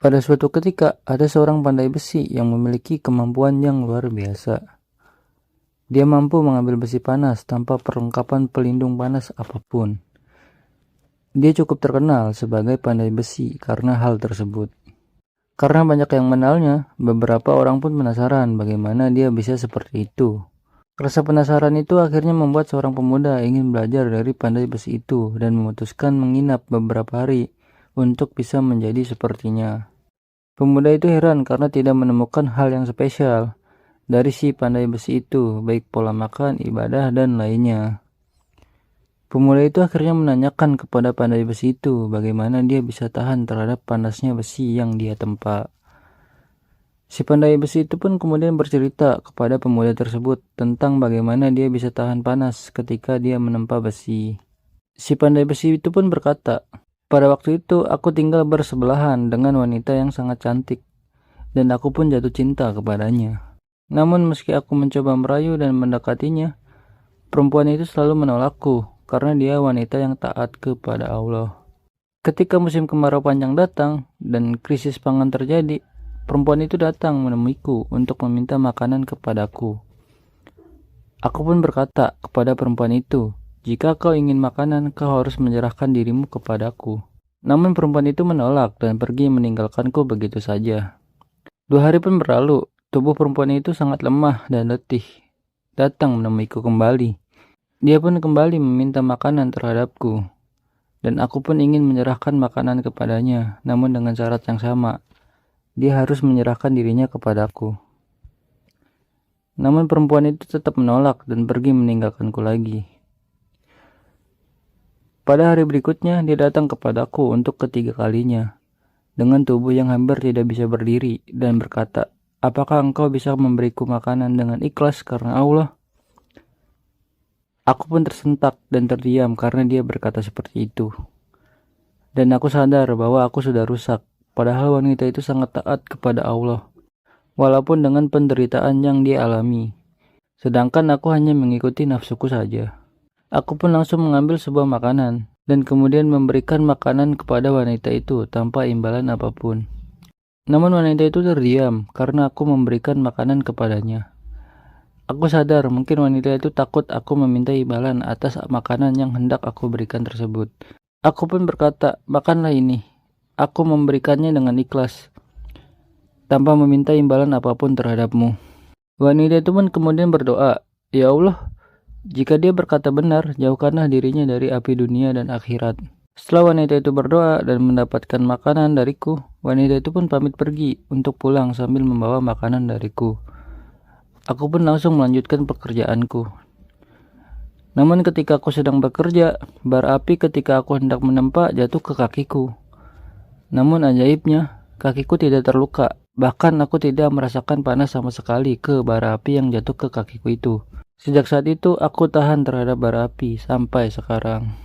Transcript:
Pada suatu ketika, ada seorang pandai besi yang memiliki kemampuan yang luar biasa. Dia mampu mengambil besi panas tanpa perlengkapan pelindung panas apapun. Dia cukup terkenal sebagai pandai besi karena hal tersebut. Karena banyak yang mengenalnya, beberapa orang pun penasaran bagaimana dia bisa seperti itu. Rasa penasaran itu akhirnya membuat seorang pemuda ingin belajar dari pandai besi itu dan memutuskan menginap beberapa hari untuk bisa menjadi sepertinya. Pemuda itu heran karena tidak menemukan hal yang spesial dari si pandai besi itu, baik pola makan, ibadah, dan lainnya. Pemuda itu akhirnya menanyakan kepada pandai besi itu bagaimana dia bisa tahan terhadap panasnya besi yang dia tempa. Si pandai besi itu pun kemudian bercerita kepada pemuda tersebut tentang bagaimana dia bisa tahan panas ketika dia menempa besi. Si pandai besi itu pun berkata, "Pada waktu itu aku tinggal bersebelahan dengan wanita yang sangat cantik, dan aku pun jatuh cinta kepadanya. Namun meski aku mencoba merayu dan mendekatinya, perempuan itu selalu menolakku karena dia wanita yang taat kepada Allah. Ketika musim kemarau panjang datang dan krisis pangan terjadi, perempuan itu datang menemuiku untuk meminta makanan kepadaku. Aku pun berkata kepada perempuan itu, 'Jika kau ingin makanan, kau harus menyerahkan dirimu kepadaku.' Namun perempuan itu menolak dan pergi meninggalkanku begitu saja. 2 hari pun berlalu, tubuh perempuan itu sangat lemah dan letih. Datang menemuiku kembali. Dia pun kembali meminta makanan terhadapku, dan aku pun ingin menyerahkan makanan kepadanya, namun dengan syarat yang sama. Dia harus menyerahkan dirinya kepadaku. Namun perempuan itu tetap menolak dan pergi meninggalkanku lagi. Pada hari berikutnya, dia datang kepadaku untuk ketiga kalinya, dengan tubuh yang hampir tidak bisa berdiri, dan berkata, 'Apakah engkau bisa memberiku makanan dengan ikhlas karena Allah?' Aku pun tersentak dan terdiam karena dia berkata seperti itu. Dan aku sadar bahwa aku sudah rusak, padahal wanita itu sangat taat kepada Allah, walaupun dengan penderitaan yang dia alami. Sedangkan aku hanya mengikuti nafsuku saja. Aku pun langsung mengambil sebuah makanan, dan kemudian memberikan makanan kepada wanita itu tanpa imbalan apapun. Namun wanita itu terdiam karena aku memberikan makanan kepadanya. Aku sadar mungkin wanita itu takut aku meminta imbalan atas makanan yang hendak aku berikan tersebut. Aku pun berkata, 'Makanlah ini.' Aku memberikannya dengan ikhlas, tanpa meminta imbalan apapun terhadapmu." Wanita itu pun kemudian berdoa, "Ya Allah, jika dia berkata benar, jauhkanlah dirinya dari api dunia dan akhirat." Setelah wanita itu berdoa dan mendapatkan makanan dariku, wanita itu pun pamit pergi untuk pulang sambil membawa makanan dariku. Aku pun langsung melanjutkan pekerjaanku. Namun ketika aku sedang bekerja, bara api ketika aku hendak menempa jatuh ke kakiku. Namun ajaibnya, kakiku tidak terluka. Bahkan aku tidak merasakan panas sama sekali ke bara api yang jatuh ke kakiku itu. Sejak saat itu aku tahan terhadap bara api sampai sekarang.